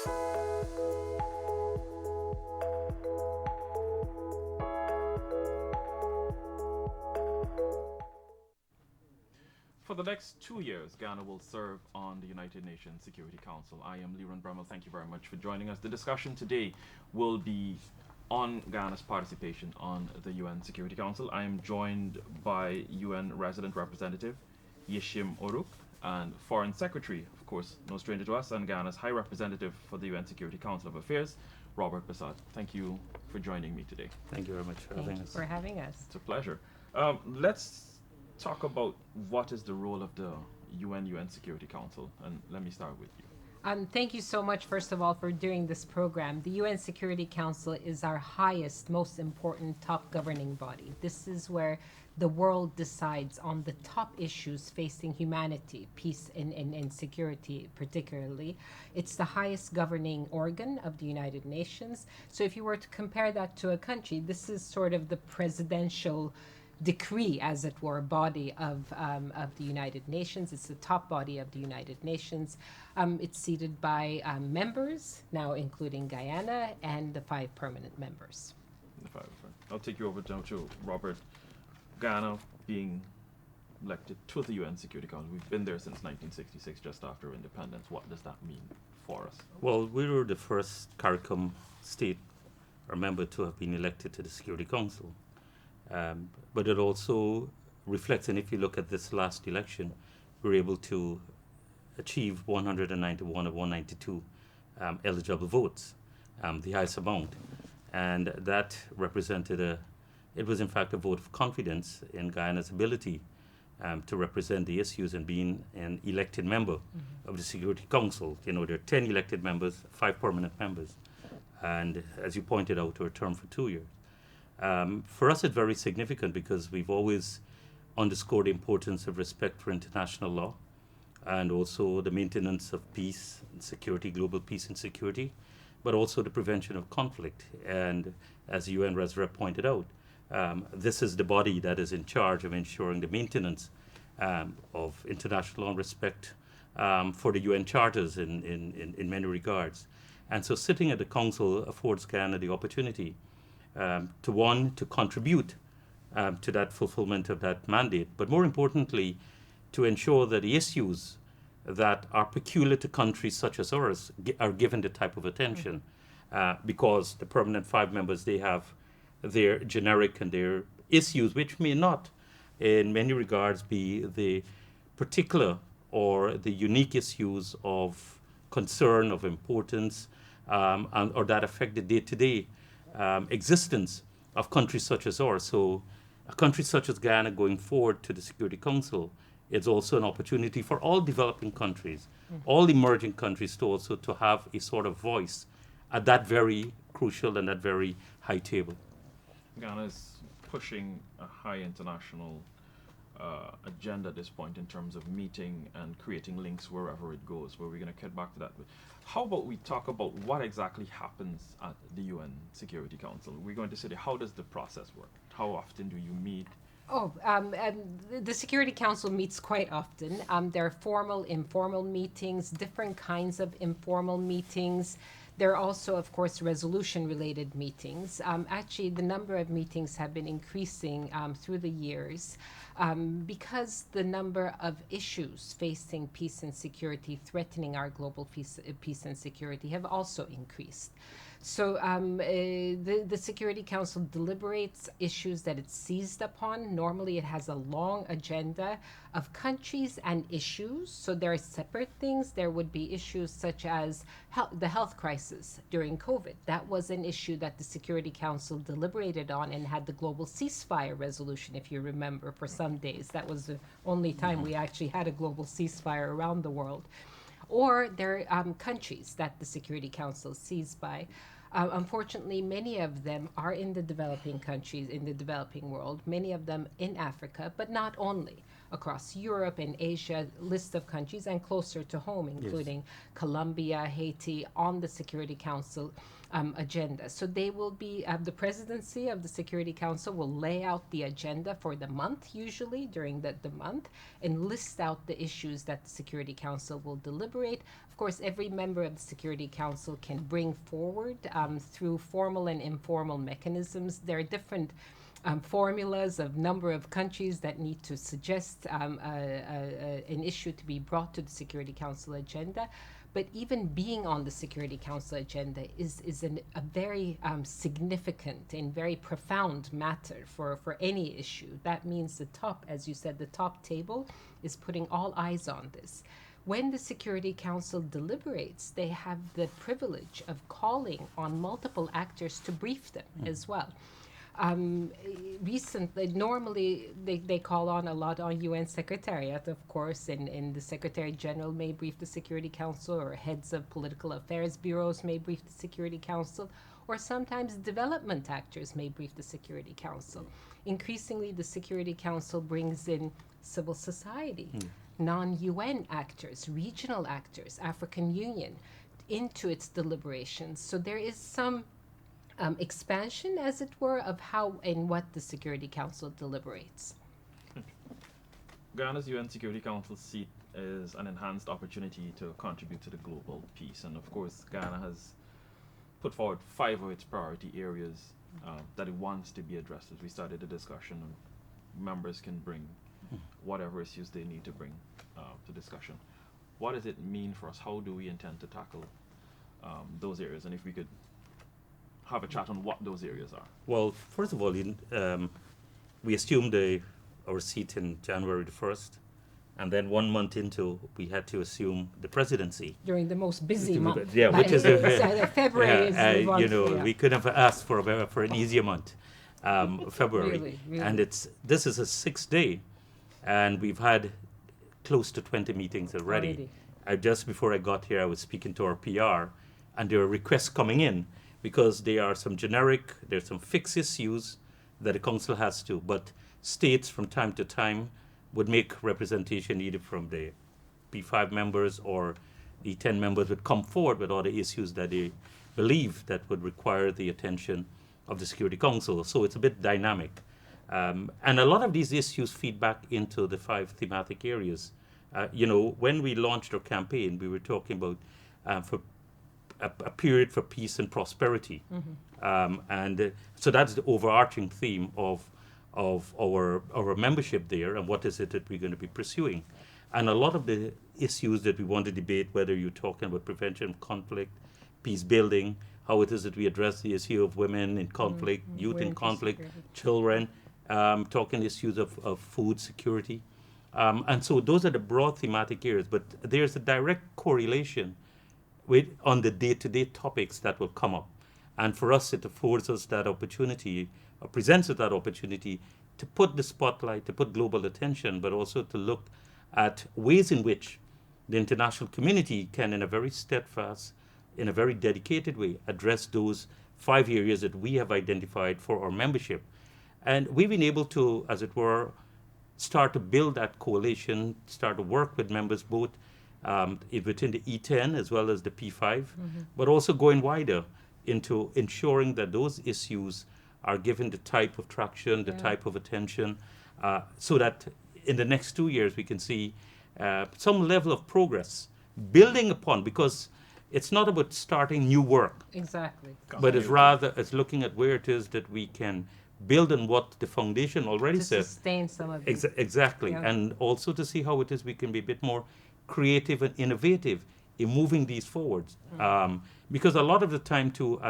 For the next 2 years, Ghana will serve on the United Nations Security Council. I am Liron Bremmel. Thank you very much for joining us. The discussion today will be on Ghana's participation on the UN Security Council. I am joined by UN Resident Representative Yeşim Oruç and Foreign Secretary, of course, no stranger to us, and Ghana's High Representative for the UN Security Council of Affairs, Robert Persaud. Thank you for joining me today. Thank you very much for Thank having you us. for having us. It's a pleasure. Let's talk about what is the role of the UN Security Council, and let me start with you. Thank you so much, first of all, for doing this program. The UN Security Council is our highest, most important top governing body. This is where the world decides on the top issues facing humanity, peace and security particularly. It's the highest governing organ of the United Nations. So if you were to compare that to a country, this is sort of the presidential decree, as it were, body of the United Nations. It's the top body of the United Nations. It's seated by members, now including Guyana, and the 5 permanent members. I'll take you over now to Robert. Ghana being elected to the UN Security Council. We've been there since 1966, just after independence. What does that mean for us? Well, we were the first CARICOM state or member to have been elected to the Security Council. But it also reflects, and if you look at this last election, we were able to achieve 191 of 192 eligible votes, the highest amount. And that represented it was in fact a vote of confidence in Guyana's ability to represent the issues and being an elected member of the Security Council. You know, there are 10 elected members, 5 permanent members. And as you pointed out, to a term for 2 years. For us, it's very significant because we've always underscored the importance of respect for international law and also the maintenance of peace and security, global peace and security, but also the prevention of conflict. And as the UN Res Rep pointed out, this is the body that is in charge of ensuring the maintenance of international law and respect for the UN charters in many regards. And so sitting at the council affords Ghana the opportunity to contribute to that fulfillment of that mandate, but more importantly, to ensure that the issues that are peculiar to countries such as ours are given the type of attention, because the permanent 5 members, they have their generic and their issues, which may not, in many regards, be the particular or the unique issues of concern, of importance, or that affect the day-to-day existence of countries such as ours. So a country such as Guyana going forward to the Security Council is also an opportunity for all developing countries, all emerging countries to also to have a sort of voice at that very crucial and that very high table. Ghana is pushing a high international agenda at this point in terms of meeting and creating links wherever it goes, where we're going to get back to that. But how about we talk about what exactly happens at the UN Security Council? We're going to say, how does the process work? How often do you meet? The Security Council meets quite often. There are formal, informal meetings, different kinds of informal meetings. There are also, of course, resolution-related meetings. Actually, the number of meetings have been increasing through the years because the number of issues facing peace and security, threatening our global peace and security, have also increased. So the Security Council deliberates issues that it's seized upon. Normally it has a long agenda of countries and issues. So there are separate things. There would be issues such as the health crisis during COVID. That was an issue that the Security Council deliberated on and had the global ceasefire resolution, if you remember, for some days. That was the only time we actually had a global ceasefire around the world. Or there are countries that the Security Council sees by. Unfortunately, many of them are in the developing countries, in the developing world, many of them in Africa, but not only. across Europe and Asia, list of countries, and closer to home, including Colombia, Haiti, on the Security Council agenda. So they will be, the presidency of the Security Council will lay out the agenda for the month, usually during the month, and list out the issues that the Security Council will deliberate. Of course, every member of the Security Council can bring forward through formal and informal mechanisms. There are different formulas of number of countries that need to suggest an issue to be brought to the Security Council agenda. But even being on the Security Council agenda is a very significant and very profound matter for any issue. That means the top, as you said, the top table is putting all eyes on this. When the Security Council deliberates, they have the privilege of calling on multiple actors to brief them as well. Recently, normally they call on a lot on UN Secretariat, of course, and the Secretary General may brief the Security Council, or heads of political affairs bureaus may brief the Security Council, or sometimes development actors may brief the Security Council. Increasingly, the Security Council brings in civil society, non-UN actors, regional actors, African Union, into its deliberations. So there is some expansion, as it were, of how and what the Security Council deliberates. Guyana's UN Security Council seat is an enhanced opportunity to contribute to the global peace. And of course, Guyana has put forward 5 of its priority areas that it wants to be addressed. As we started the discussion, members can bring whatever issues they need to bring to discussion. What does it mean for us? How do we intend to tackle those areas? And if we could have a chat on what those areas are. Well, first of all, we assumed our seat in January the 1st, and then 1 month into, we had to assume the presidency. During the most busy month. Yeah, which is February is the month. You know, we could have asked for an easier month, February. Really. And this is a 6th day, and we've had close to 20 meetings already. Just before I got here, I was speaking to our PR, and there are requests coming in, because there are some there's some fixed issues that the council has to, but states from time to time would make representation either from the P5 members or the 10 members would come forward with all the issues that they believe that would require the attention of the Security Council. So it's a bit dynamic. And a lot of these issues feed back into the 5 thematic areas. When we launched our campaign, we were talking about for a period for peace and prosperity. So that's the overarching theme of our membership there, and what is it that we're going to be pursuing. And a lot of the issues that we want to debate, whether you're talking about prevention of conflict, peace building, how it is that we address the issue of women in conflict, youth in conflict, children, talking issues of food security. And so those are the broad thematic areas, but there's a direct correlation on the day-to-day topics that will come up. And for us, it affords us that opportunity, or presents us that opportunity to put the spotlight, to put global attention, but also to look at ways in which the international community can, in a very steadfast, in a very dedicated way, address those 5 areas that we have identified for our membership. And we've been able to, as it were, start to build that coalition, start to work with members both within the E10 as well as the P5, but also going wider into ensuring that those issues are given the type of traction, the type of attention, so that in the next 2 years we can see some level of progress, building upon, because it's not about starting new work. Exactly. But it's looking at where it is that we can build on what the foundation already says. To sustain some of it. Exactly. Yeah. And also to see how it is we can be a bit more creative and innovative in moving these forwards. Because a lot of the time too,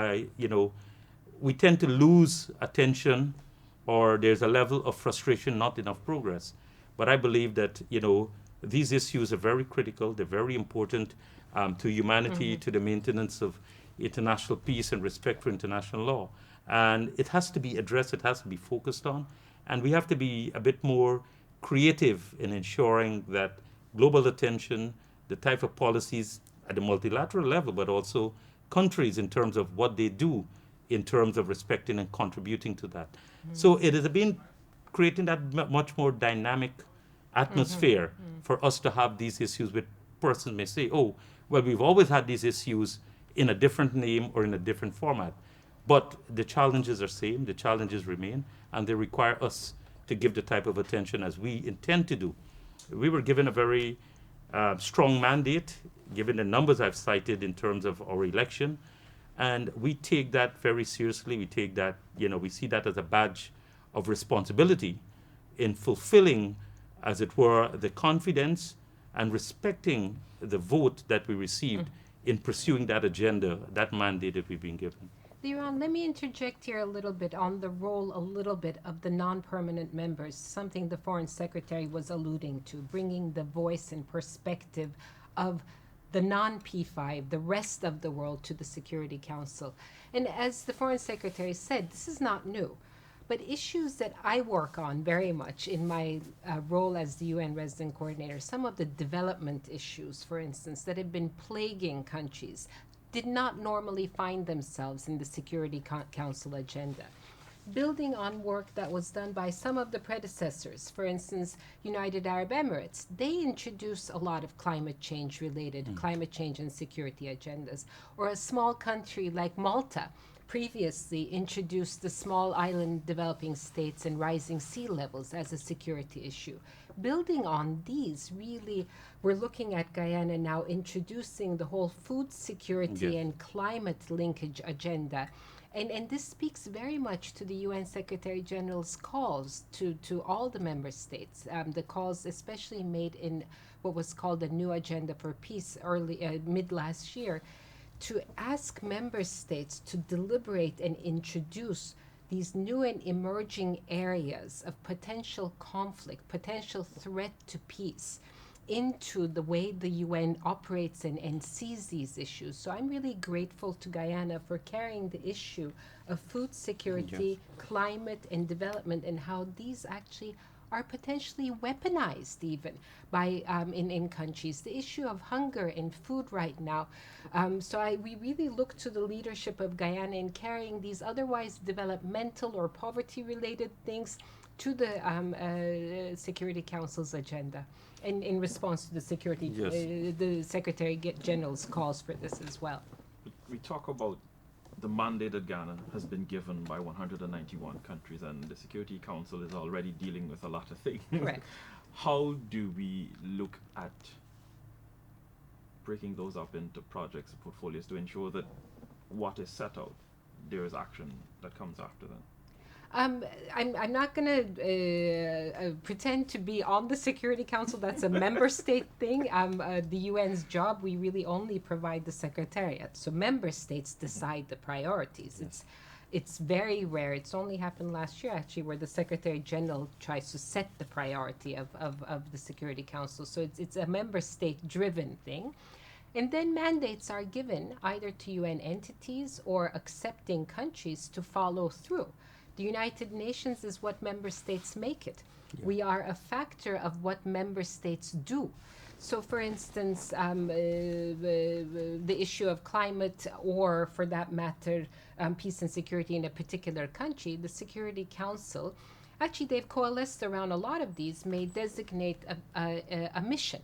we tend to lose attention, or there's a level of frustration, not enough progress. But I believe that, these issues are very critical. They're very important to humanity, to the maintenance of international peace and respect for international law. And it has to be addressed, it has to be focused on. And we have to be a bit more creative in ensuring that global attention, the type of policies at the multilateral level, but also countries in terms of what they do in terms of respecting and contributing to that. So it has been creating that much more dynamic atmosphere for us to have these issues with persons may say, oh, well, we've always had these issues in a different name or in a different format. But the challenges are same, the challenges remain, and they require us to give the type of attention as we intend to do. We were given a very strong mandate, given the numbers I've cited in terms of our election, and we take that very seriously. We take that, we see that as a badge of responsibility in fulfilling, as it were, the confidence and respecting the vote that we received in pursuing that agenda, that mandate that we've been given. Liron, let me interject here a little bit on the role of the non-permanent members, something the Foreign Secretary was alluding to, bringing the voice and perspective of the non-P5, the rest of the world, to the Security Council. And as the Foreign Secretary said, this is not new. But issues that I work on very much in my role as the UN Resident Coordinator, some of the development issues, for instance, that have been plaguing countries, did not normally find themselves in the Security Council agenda. Building on work that was done by some of the predecessors, for instance, United Arab Emirates, they introduced a lot of climate change and security agendas. Or a small country like Malta previously introduced the small island developing states and rising sea levels as a security issue. Building on these, really, we're looking at Guyana now introducing the whole food security and climate linkage agenda. And this speaks very much to the UN Secretary General's calls to all the member states, the calls especially made in what was called the New Agenda for Peace mid last year, to ask member states to deliberate and introduce these new and emerging areas of potential conflict, potential threat to peace, into the way the UN operates and sees these issues. So I'm really grateful to Guyana for carrying the issue of food security, climate, and development, and how these actually are potentially weaponized even by in countries. The issue of hunger and food right now. We really look to the leadership of Guyana in carrying these otherwise developmental or poverty-related things to the Security Council's agenda, and in response to the the Secretary General's calls for this as well. We talk about the mandate that Ghana has been given by 191 countries, and the Security Council is already dealing with a lot of things. Correct. How do we look at breaking those up into projects, portfolios, to ensure that what is set out, there is action that comes after that? I'm not going to pretend to be on the Security Council. That's a member state thing. The UN's job, we really only provide the Secretariat. So member states decide the priorities. It's very rare. It's only happened last year, actually, where the Secretary General tries to set the priority of the Security Council. So it's a member state-driven thing. And then mandates are given either to UN entities or accepting countries to follow through. The United Nations is what member states make it. Yeah. We are a factor of what member states do. So, for instance, the issue of climate, or for that matter, peace and security in a particular country, the Security Council, actually they've coalesced around a lot of these, may designate a mission,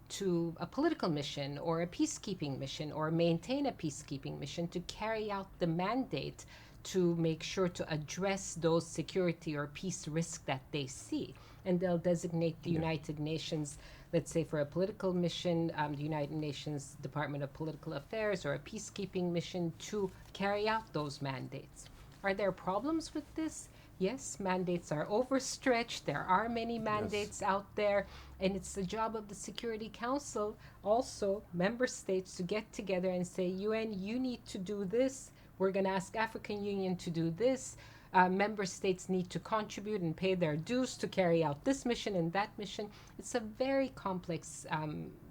to a political mission or a peacekeeping mission, or maintain a peacekeeping mission to carry out the mandate to make sure to address those security or peace risks that they see. And they'll designate the United Nations, let's say for a political mission, the United Nations Department of Political Affairs, or a peacekeeping mission to carry out those mandates. Are there problems with this? Yes, mandates are overstretched. There are many mandates out there. And it's the job of the Security Council, also member states, to get together and say, UN, you need to do this. We're going to ask African Union to do this. Member states need to contribute and pay their dues to carry out this mission and that mission. It's a very complex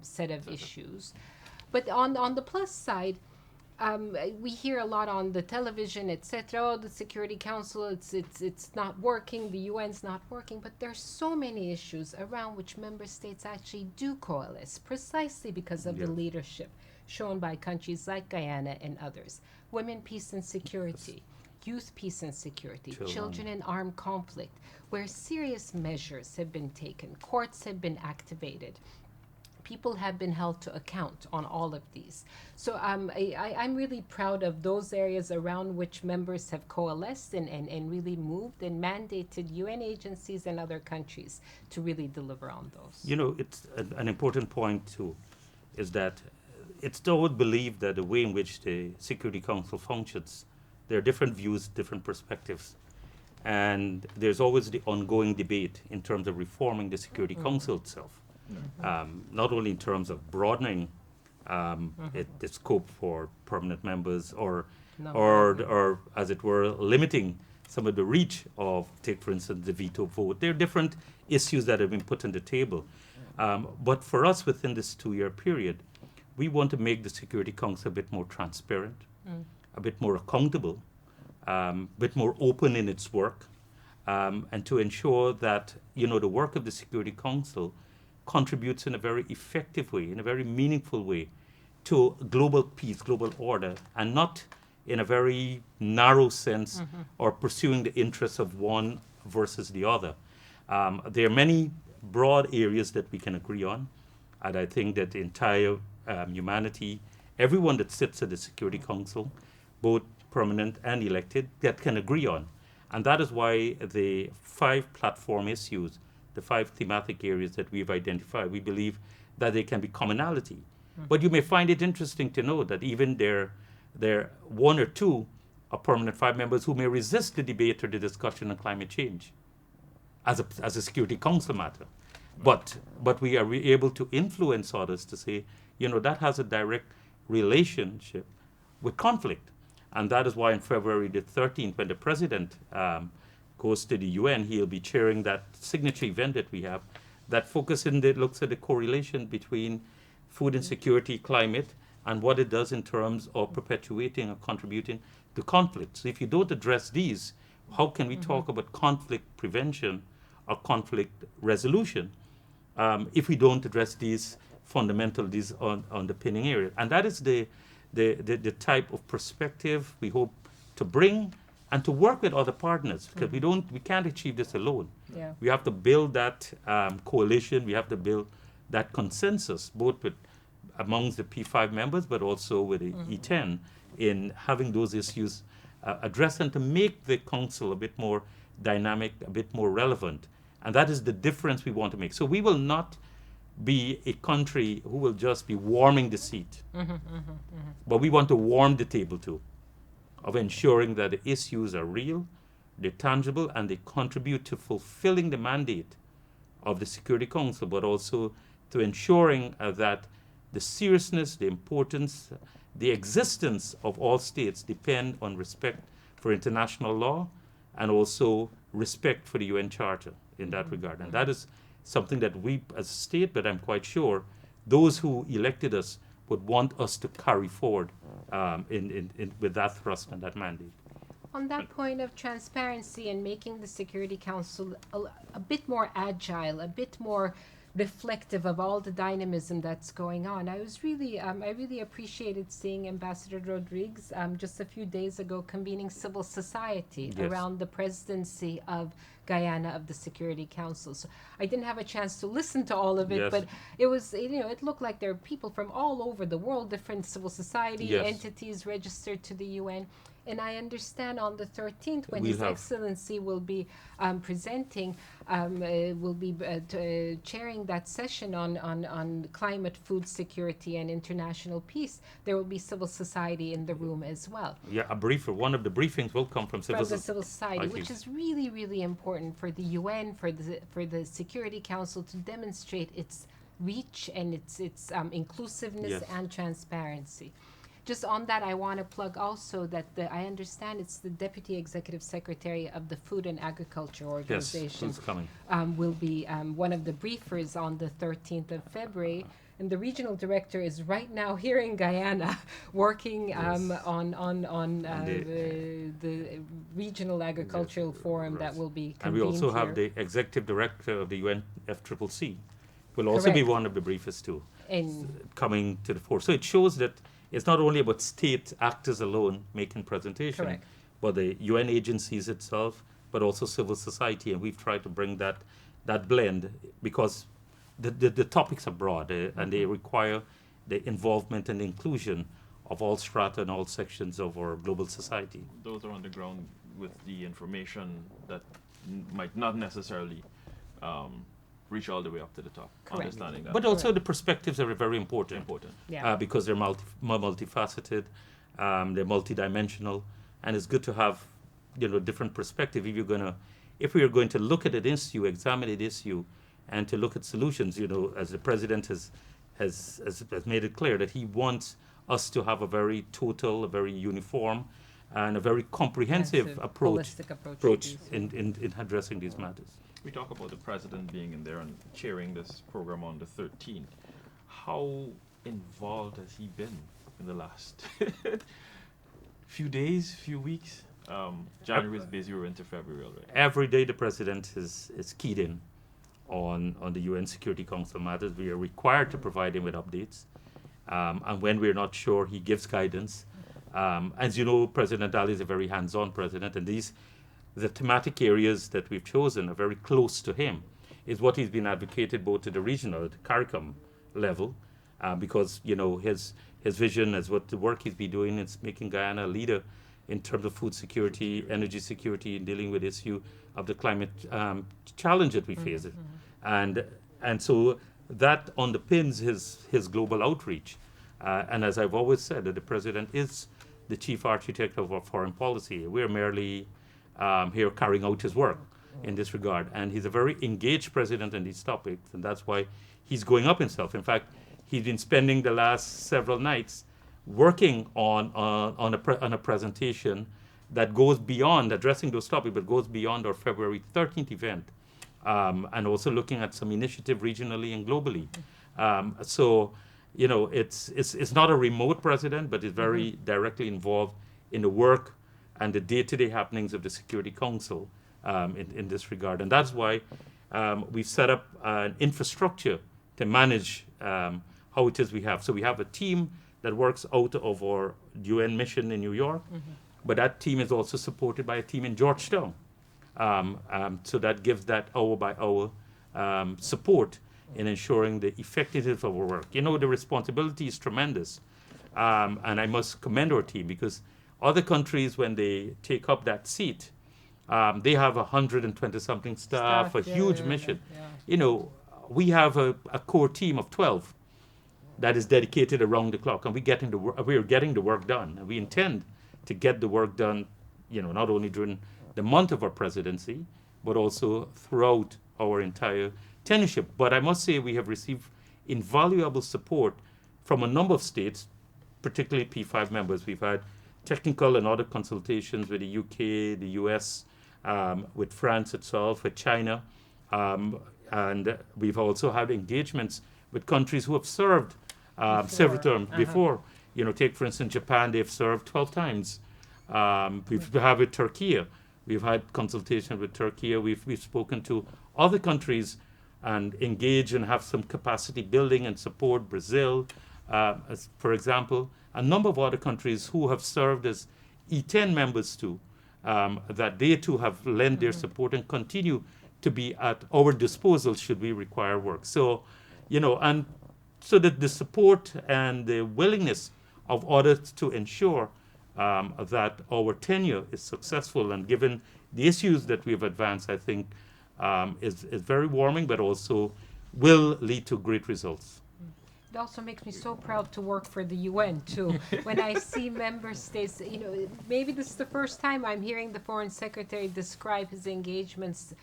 set of issues. But on the plus side, we hear a lot on the television, etc. Oh, the Security Council, it's not working, the UN's not working. But there's so many issues around which member states actually do coalesce, precisely because of the leadership shown by countries like Guyana and others. Women, peace, and security. youth peace and security, Children. children in armed conflict, where serious measures have been taken, courts have been activated. People have been held to account on all of these. So I'm really proud of those areas around which members have coalesced and really moved and mandated UN agencies and other countries to really deliver on those. You know, it's an important point too, is that it's always believed that the way in which the Security Council functions, there are different views, different perspectives. And there's always the ongoing debate in terms of reforming the Security Council itself. Not only in terms of broadening the scope for permanent members or as it were, limiting some of the reach of, take for instance, the veto vote. There are different issues that have been put on the table. But for us within this 2-year period, we want to make the Security Council a bit more transparent, a bit more accountable, a bit more open in its work, and to ensure that, you know, the work of the Security Council contributes in a very effective way, in a very meaningful way to global peace, global order, and not in a very narrow sense or pursuing the interests of one versus the other. There are many broad areas that we can agree on, and I think that the entire humanity, everyone that sits at the Security Council, both permanent and elected, that can agree on. And that is why the 5 platform issues, the 5 thematic areas that we've identified, we believe that there can be commonality. But you may find it interesting to know that even there are 1 or 2 of permanent 5 members who may resist the debate or the discussion on climate change as a Security Council matter. But we are able to influence others to say, you know, that has a direct relationship with conflict. And that is why on February the 13th, when the president goes to the UN, he'll be chairing that signature event that we have that looks at the correlation between food insecurity, climate, and what it does in terms of perpetuating or contributing to conflict. So if you don't address these, how can we talk about conflict prevention or conflict resolution if we don't address these fundamental, these underpinning areas? And that is the type of perspective we hope to bring and to work with other partners, because we can't achieve this alone. Yeah. We have to build that coalition, we have to build that consensus, both amongst the P5 members, but also with the E10, in having those issues addressed and to make the council a bit more dynamic, a bit more relevant. And that is the difference we want to make. So we will not be a country who will just be warming the seat, but we want to warm the table too, of ensuring that the issues are real, they're tangible, and they contribute to fulfilling the mandate of the Security Council, but also to ensuring that the seriousness, the importance, the existence of all states depend on respect for international law and also respect for the UN Charter in that regard. And that is something that we as a state, but I'm quite sure those who elected us would want us to carry forward with that thrust and that mandate. On that point of transparency and making the Security Council a bit more agile, a bit more reflective of all the dynamism that's going on. I really appreciated seeing Ambassador Rodriguez just a few days ago convening civil society around the presidency of Guyana of the Security Council. So I didn't have a chance to listen to all of it, but it was, it looked like there are people from all over the world, different civil society entities registered to the UN. And I understand on the 13th, when His Excellency will be presenting, will be chairing that session on climate, food security, and international peace, there will be civil society in the room as well. Yeah, one of the briefings will come from civil society, which is really, really important for the UN, for the Security Council to demonstrate its reach and its inclusiveness and transparency. Just on that, I want to plug also that I understand it's the Deputy Executive Secretary of the Food and Agriculture Organization. Yes, who's coming? Will be one of the briefers on the 13th of February. And the regional director is right now here in Guyana working on the regional agricultural forum that will be convened. And we also have the executive director of the UNFCCC will also be one of the briefers too, coming to the fore. So it shows that it's not only about state actors alone making presentation, but the UN agencies itself, but also civil society. And we've tried to bring that blend because the topics are broad and they require the involvement and inclusion of all strata and all sections of our global society. Those are on the ground with the information that might not necessarily reach all the way up to the top. Correct. Understanding that. But also the perspectives are very important. Yeah. Because they're more multifaceted, they're multidimensional, and it's good to have different perspective. If we are going to look at an issue, examine an issue, and to look at solutions, as the president has made it clear that he wants us to have a very total, a very uniform, and a very comprehensive approach holistic approach to these. in addressing these matters. We talk about the president being in there and chairing this program on the 13th. How involved has he been in the last few days, few weeks? January is busy, we're into February already. Every day the president is keyed in on the UN Security Council matters. We are required to provide him with updates. And when we're not sure, he gives guidance. As you know, President Ali is a very hands-on president, and the thematic areas that we've chosen are very close to him. Is what he's been advocated both at the regional, at the CARICOM level, because his vision is what the work he's been doing is making Guyana a leader in terms of food security, energy security, and dealing with the issue of the climate challenge that we face. And so that underpins his global outreach. And as I've always said, that the president is the chief architect of our foreign policy. We're merely here carrying out his work in this regard. And he's a very engaged president in these topics, and that's why he's going up himself. In fact, he's been spending the last several nights working on a presentation that goes beyond addressing those topics, but goes beyond our February 13th event, and also looking at some initiative regionally and globally. So, it's not a remote president, but is very directly involved in the work and the day-to-day happenings of the Security Council in this regard. And that's why we've set up an infrastructure to manage how it is we have. So we have a team that works out of our UN mission in New York, but that team is also supported by a team in Georgetown. So that gives that hour-by-hour support in ensuring the effectiveness of our work. The responsibility is tremendous. And I must commend our team because other countries, when they take up that seat, they have 120-something staff, a huge mission. We have a core team of 12 that is dedicated around the clock, and we're getting the work done. And we intend to get the work done, not only during the month of our presidency, but also throughout our entire tenureship. But I must say we have received invaluable support from a number of states, particularly P5 members. We've had technical and other consultations with the UK, the US, with France itself, with China. And we've also had engagements with countries who have served several terms before. Take, for instance, Japan, they've served 12 times. We've had with Turkey. We've had consultation with Turkey. We've spoken to other countries and engage and have some capacity building and support. Brazil, as, for example, a number of other countries who have served as E10 members too, that they too have lent their support and continue to be at our disposal should we require work. So, and so that the support and the willingness of others to ensure that our tenure is successful and given the issues that we have advanced, I think is very warming, but also will lead to great results. It also makes me so proud to work for the UN too. When I see member states, maybe this is the first time I'm hearing the Foreign Secretary describe his engagements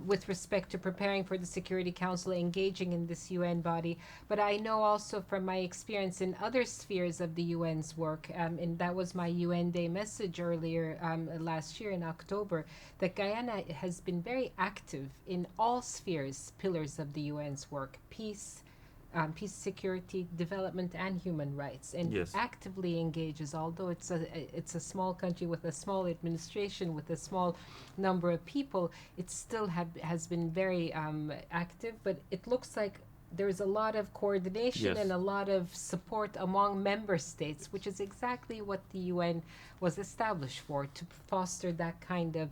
with respect to preparing for the Security Council, engaging in this UN body. But I know also from my experience in other spheres of the UN's work, and that was my UN Day message earlier last year in October, that Guyana has been very active in all spheres, pillars of the UN's work: peace, security, development, and human rights, and Yes. actively engages. Although it's a small country with a small administration, with a small number of people, it still has been very active. But it looks like there's a lot of coordination Yes. and a lot of support among member states, which is exactly what the UN was established for, to foster that kind of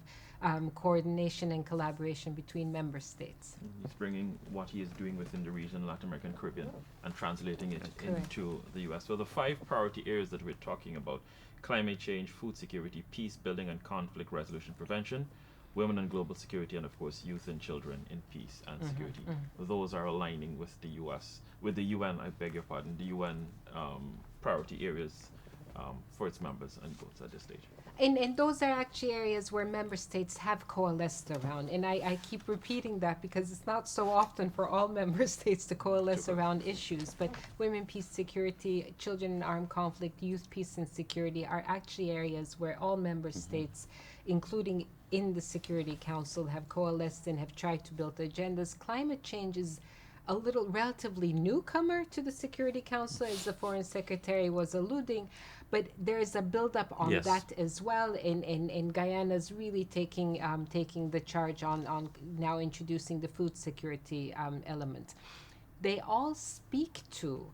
coordination and collaboration between member states. He's bringing what he is doing within the region, Latin America and Caribbean, and translating it Correct. into the U.S. So the 5 priority areas that we're talking about: climate change, food security, peace building and conflict resolution prevention, women and global security, and of course youth and children in peace and security. Those are aligning with the U.S., with the UN, I beg your pardon, the UN priority areas for its members and votes at this stage. And those are actually areas where member states have coalesced around. And I keep repeating that because it's not so often for all member states to coalesce Sure. around issues. But women, peace, security, children in armed conflict, youth, peace, and security are actually areas where all member states, including in the Security Council, have coalesced and have tried to build agendas. Climate change is a little relatively newcomer to the Security Council, as the Foreign Secretary was alluding, but there's a build-up on Yes. that as well. And Guyana's really taking the charge on now introducing the food security element. They all speak to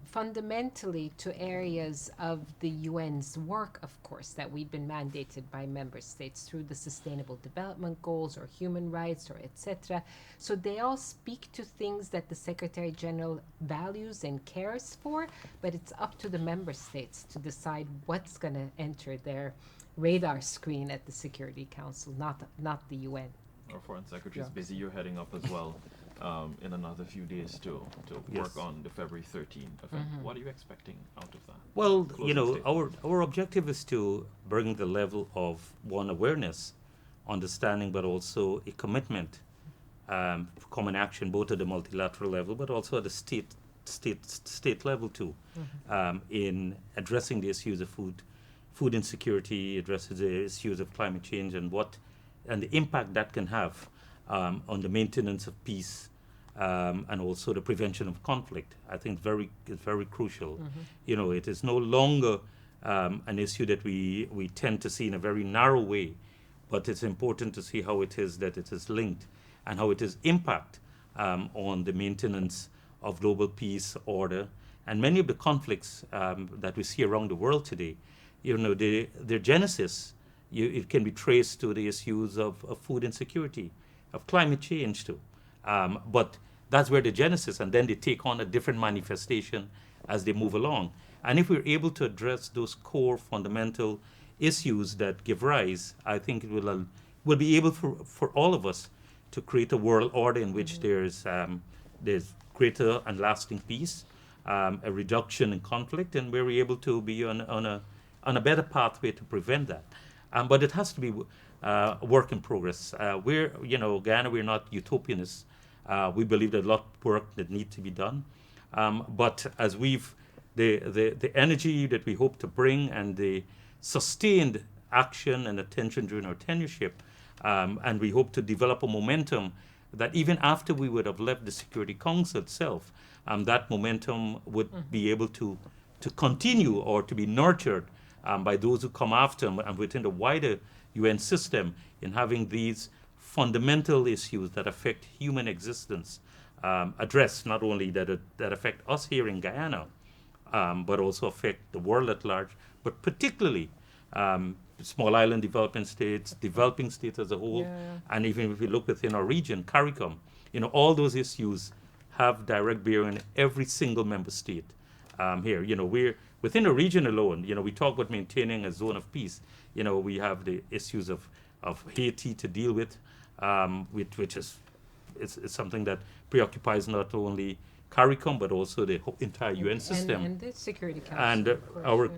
fundamentally to areas of the UN's work, of course, that we've been mandated by member states through the Sustainable Development Goals or human rights or etc. So they all speak to things that the Secretary General values and cares for, but it's up to the member states to decide what's going to enter their radar screen at the Security Council, not the UN. Our Foreign Secretary is Yeah. busy. You're heading up as well in another few days to Yes. work on the February 13th event. What are you expecting out of that? Well, Closing statement. our objective is to bring the level of one awareness, understanding, but also a commitment for common action, both at the multilateral level, but also at the state level too, in addressing the issues of food insecurity, addresses the issues of climate change, and the impact that can have on the maintenance of peace. And also the prevention of conflict. I think it's very crucial. It is no longer an issue that we tend to see in a very narrow way, but it's important to see how it is that it is linked and how it is impact on the maintenance of global peace, order, and many of the conflicts that we see around the world today. Their genesis, it can be traced to the issues of food insecurity, of climate change too. But that's where the genesis, and then they take on a different manifestation as they move along. And if we're able to address those core fundamental issues that give rise, I think it will be able for all of us to create a world order in which there's greater and lasting peace, a reduction in conflict, and we're able to be on a better pathway to prevent that. But it has to be a work in progress. Guyana, we're not utopianists. We believe there's a lot of work that needs to be done. But as the energy that we hope to bring and the sustained action and attention during our tenureship, and we hope to develop a momentum that even after we would have left the Security Council itself, that momentum would be able to continue or to be nurtured by those who come after and within the wider UN system in having these fundamental issues that affect human existence addressed, not only that affect us here in Guyana, but also affect the world at large, but particularly small island developing states as a whole, and even if we look within our region, CARICOM, all those issues have direct bearing in every single member state here. We're within a region alone. We talk about maintaining a zone of peace. We have the issues of Haiti to deal with, which is something that preoccupies not only CARICOM but also the entire UN system. And the Security Council. And of course,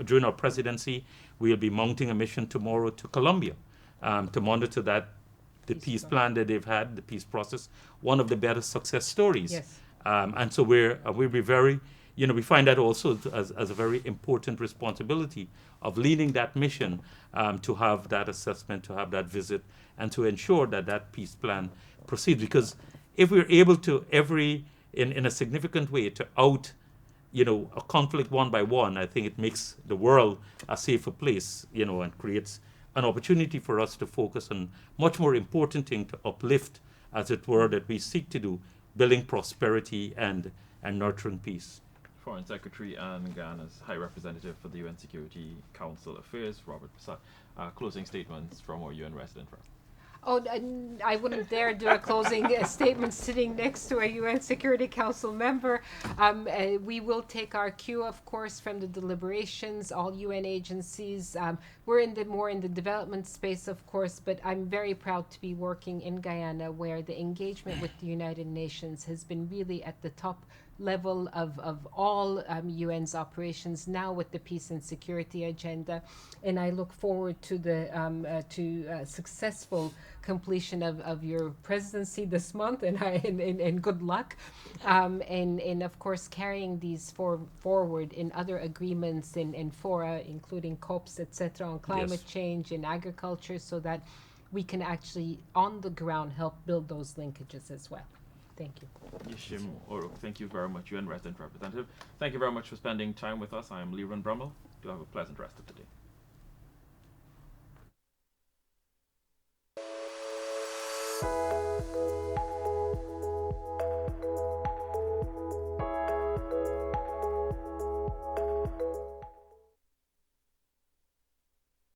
during our presidency, we'll be mounting a mission tomorrow to Colombia to monitor the peace plan that they've had, the peace process, one of the better success stories. Yes. And so we'll be very, we find that also as a very important responsibility of leading that mission to have that assessment, to have that visit, and to ensure that peace plan proceeds. Because if we're able to in a significant way to out, a conflict one by one, I think it makes the world a safer place, and creates an opportunity for us to focus on much more important thing to uplift, as it were, that we seek to do building prosperity and nurturing peace. Foreign Secretary and Guyana's High Representative for the UN Security Council Affairs, Robert Persaud. Closing statements from our UN resident first. Oh, I wouldn't dare do a closing statement sitting next to a UN Security Council member. We will take our cue, of course, from the deliberations, all UN agencies. We're more in the development space, of course, but I'm very proud to be working in Guyana, where the engagement with the United Nations has been really at the top level of all UN's operations, now with the peace and security agenda. And I look forward to the successful completion of your presidency this month, and good luck. And of course, carrying these forward in other agreements in fora, including COPs, etc., on climate change and agriculture, so that we can actually, on the ground, help build those linkages as well. Thank you. Yeşim, Oruç, thank you very much, UN resident representative. Thank you very much for spending time with us. I am Liran Brummel. Do have a pleasant rest of the day.